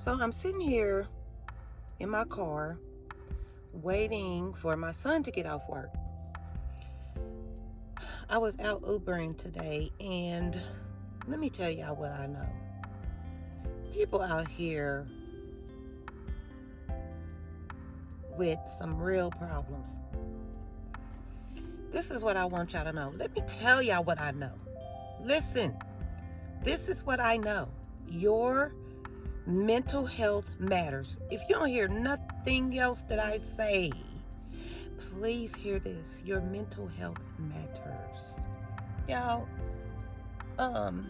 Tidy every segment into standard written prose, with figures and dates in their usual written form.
So I'm sitting here in my car waiting for my son to get off work. I was out Ubering today, and let me tell y'all what I know. People out here with some real problems. This is what I want y'all to know. Let me tell y'all what I know. Listen, this is what I know. Your mental health matters. If you don't hear nothing else that I say, please hear this. Your mental health matters. Y'all, I'm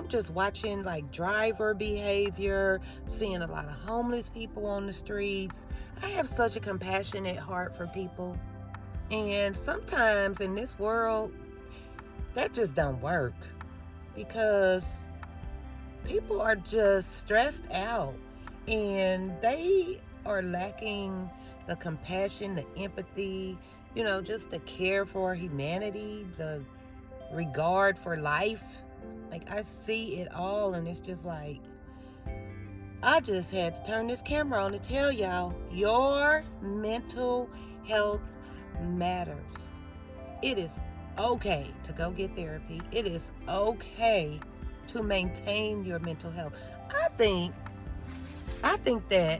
just watching like driver behavior, seeing a lot of homeless people on the streets. I have such a compassionate heart for people. And sometimes in this world, that just don't work because people are just stressed out and they are lacking the compassion, the empathy, just the care for humanity, the regard for life. Like, I see it all, and it's just like, I just had to turn this camera on to tell y'all, your mental health matters. It is okay to go get therapy. It is okay to maintain your mental health. I think that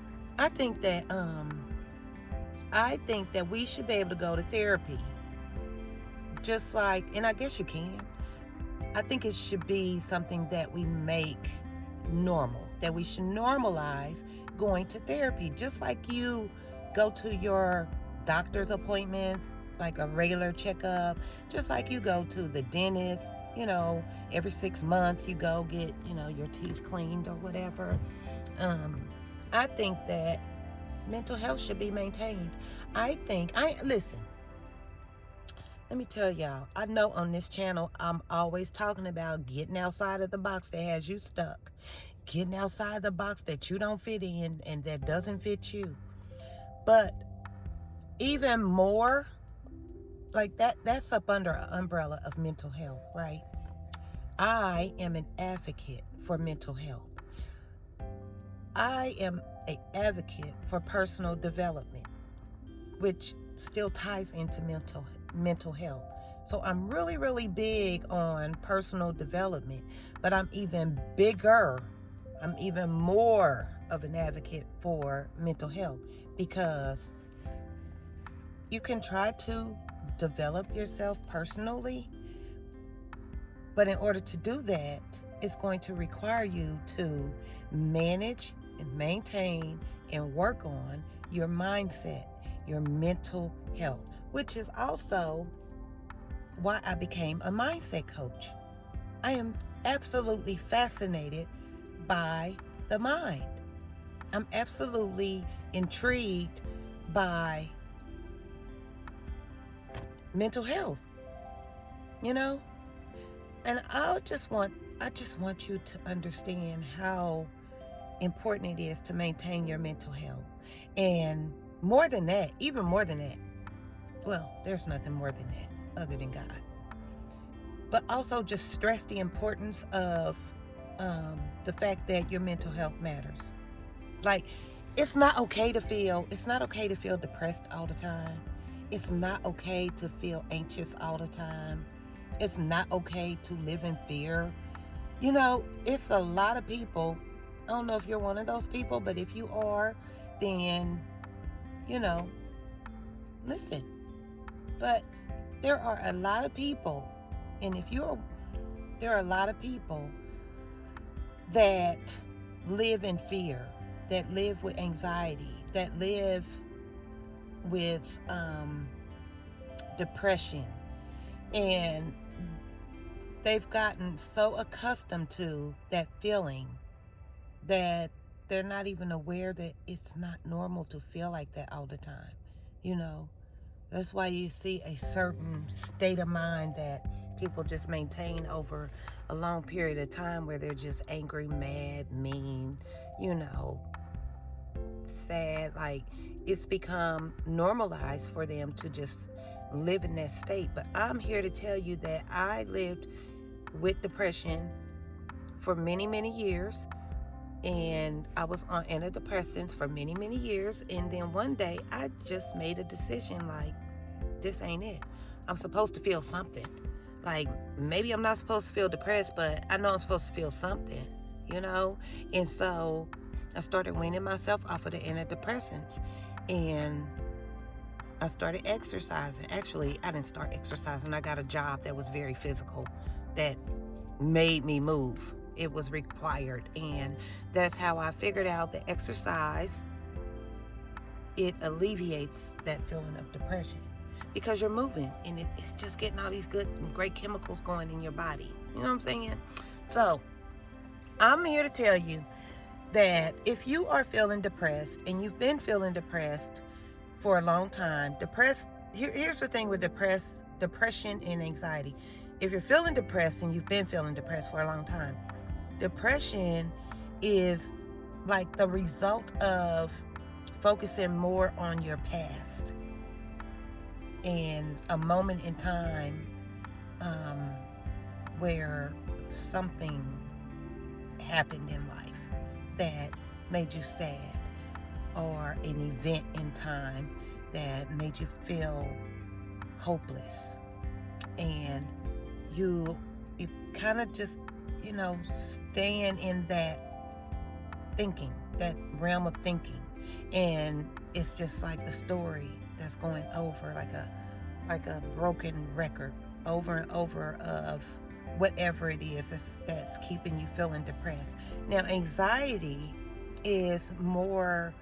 we should be able to go to therapy. Just like, and I guess you can. I think it should be something that we make normal, that we should normalize going to therapy. Just like you go to your doctor's appointments, like a regular checkup, just like you go to the dentist, every 6 months you go get, your teeth cleaned or whatever. I think that mental health should be maintained. Listen, let me tell y'all, I know on this channel, I'm always talking about getting outside of the box that has you stuck. Getting outside the box that you don't fit in and that doesn't fit you. But even more, like that's up under an umbrella of mental health, right? I am an advocate for mental health. I am an advocate for personal development, which still ties into mental health. So I'm really, really big on personal development, but I'm even more of an advocate for mental health because you can try to develop yourself personally, but in order to do that, it's going to require you to manage and maintain and work on your mindset, your mental health, which is also why I became a mindset coach. I am absolutely fascinated by the mind. I'm absolutely intrigued by mental health, and I just want you to understand how important it is to maintain your mental health. And more than that, even more than that, well, there's nothing more than that other than God. But also just stress the importance of the fact that your mental health matters. Like, it's not okay to feel depressed all the time. It's not okay to feel anxious all the time. It's not okay to live in fear. It's a lot of people. I don't know if you're one of those people, but if you are, then, listen. But there are a lot of people, and there are a lot of people that live in fear, that live with anxiety, that live with depression, and they've gotten so accustomed to that feeling that they're not even aware that it's not normal to feel like that all the time. That's why you see a certain state of mind that people just maintain over a long period of time where they're just angry, mad, mean, sad. Like, it's become normalized for them to just live in that state. But I'm here to tell you that I lived with depression for many, many years. And I was on antidepressants for many, many years. And then one day I just made a decision like, this ain't it. I'm supposed to feel something. Like, maybe I'm not supposed to feel depressed, but I know I'm supposed to feel something, you know? And so I started weaning myself off of the antidepressants. And I started exercising. Actually, I didn't start exercising. I got a job that was very physical, that made me move. It was required. And that's how I figured out that exercise, it alleviates that feeling of depression because you're moving and it's just getting all these good and great chemicals going in your body. You know what I'm saying? So I'm here to tell you that if you are feeling depressed and you've been feeling depressed for a long time, here's the thing with depression and anxiety. If you're feeling depressed and you've been feeling depressed for a long time, depression is like the result of focusing more on your past and a moment in time where something happened in life that made you sad, or an event in time that made you feel hopeless, and you kind of just staying in that thinking, that realm of thinking, and it's just like the story that's going over like a broken record over and over of whatever it is that's keeping you feeling depressed. Now, anxiety is more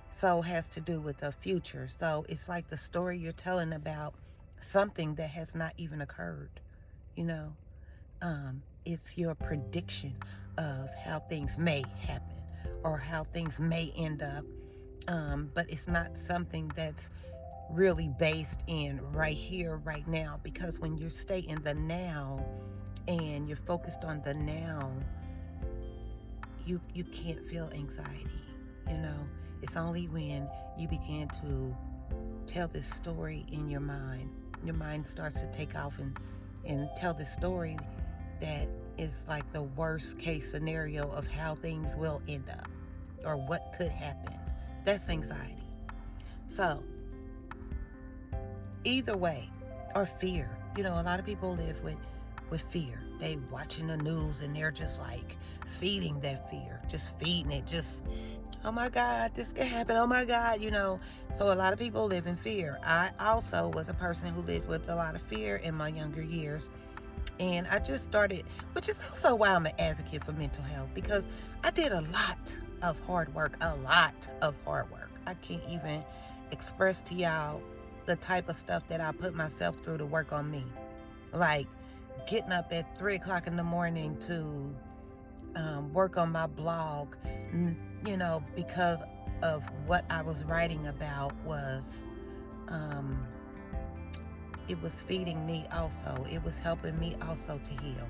so has to do with the future. So it's like the story you're telling about something that has not even occurred. It's your prediction of how things may happen or how things may end up. But it's not something that's really based in right here, right now, because when you stay in the now and you're focused on the now, you can't feel anxiety. It's only when you begin to tell this story in your mind starts to take off and tell this story that is like the worst case scenario of how things will end up or what could happen. That's anxiety. So either way, or fear. A lot of people live with fear. They watching the news and they're just like feeding that fear, just feeding it, just, oh my God, this could happen. Oh my God, So a lot of people live in fear. I also was a person who lived with a lot of fear in my younger years. And I just started, which is also why I'm an advocate for mental health, because I did a lot of hard work. I can't even express to y'all the type of stuff that I put myself through to work on me. Like getting up at 3 o'clock in the morning to work on my blog, because of what I was writing about was, it was feeding me also. It was helping me also to heal.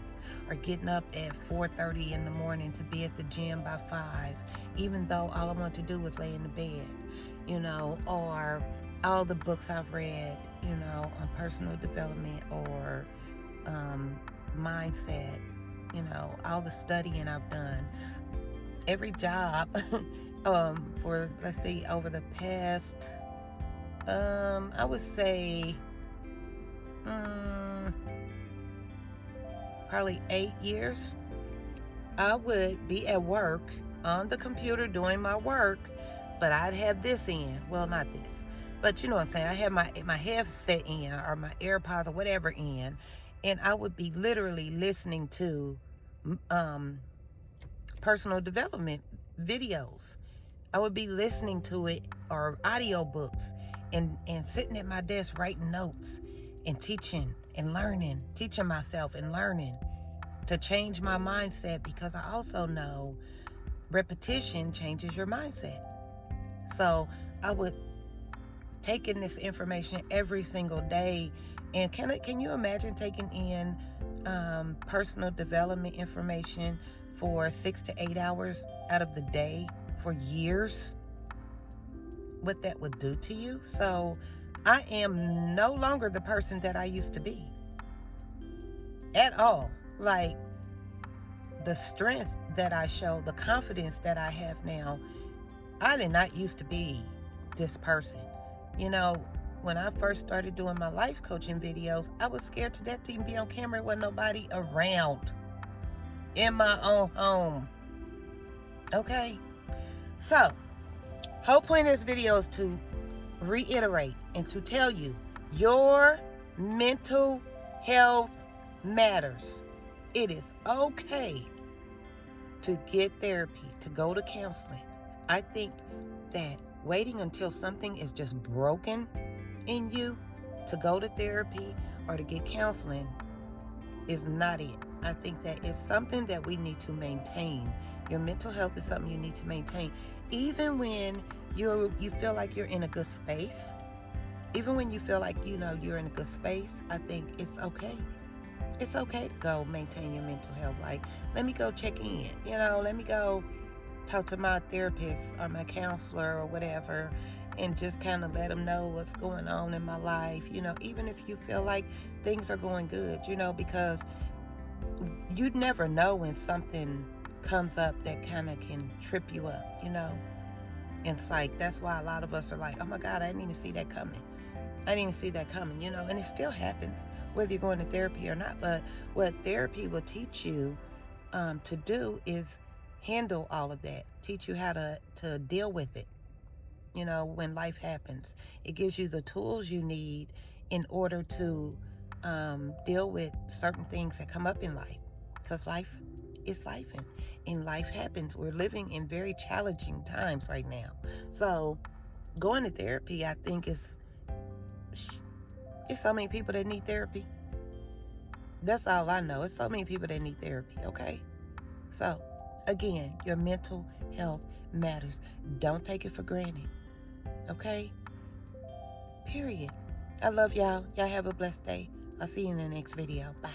Or getting up at 4:30 in the morning to be at the gym by 5, even though all I wanted to do was lay in the bed, or all the books I've read, on personal development or mindset, all the studying I've done. Every job for, let's see, over the past, I would say, probably 8 years, I would be at work on the computer doing my work, but I'd have this in. Well, not this, but you know what I'm saying. I have my headset in or my AirPods or whatever in, and I would be literally listening to personal development videos. I would be listening to it, or audiobooks, and sitting at my desk writing notes and teaching and learning, teaching myself and learning to change my mindset, because I also know repetition changes your mindset. So I would take in this information every single day. And can you imagine taking in personal development information for 6 to 8 hours out of the day for years? What that would do to you? So I am no longer the person that I used to be at all. Like, the strength that I show, the confidence that I have now. I did not used to be this person. You know, when I first started doing my life coaching videos, I was scared to death to even be on camera with nobody around in my own home. Okay? So, whole point of this video is to reiterate and to tell you your mental health matters. It is okay to get therapy, to go to counseling. I think that waiting until something is just broken in you to go to therapy or to get counseling is not it. I think that it's something that we need to maintain. Your mental health is something you need to maintain. Even when you feel like you're in a good space, even when you feel like, you're in a good space, I think it's okay. It's okay to go maintain your mental health. Like, let me go check in, let me go talk to my therapist or my counselor or whatever, and just kind of let them know what's going on in my life, even if you feel like things are going good, because you'd never know when something comes up that kind of can trip you up, And it's like, that's why a lot of us are like, oh my God, I didn't even see that coming. And it still happens, whether you're going to therapy or not. But what therapy will teach you to do is handle all of that, teach you how to deal with it, when life happens. It gives you the tools you need in order to deal with certain things that come up in life, because life is life, and life happens. We're living in very challenging times right now. So going to therapy, I think, it's so many people that need therapy. That's all I know. It's so many people that need therapy, okay? So, again, your mental health matters. Don't take it for granted, okay? Period. I love y'all. Y'all have a blessed day. I'll see you in the next video. Bye.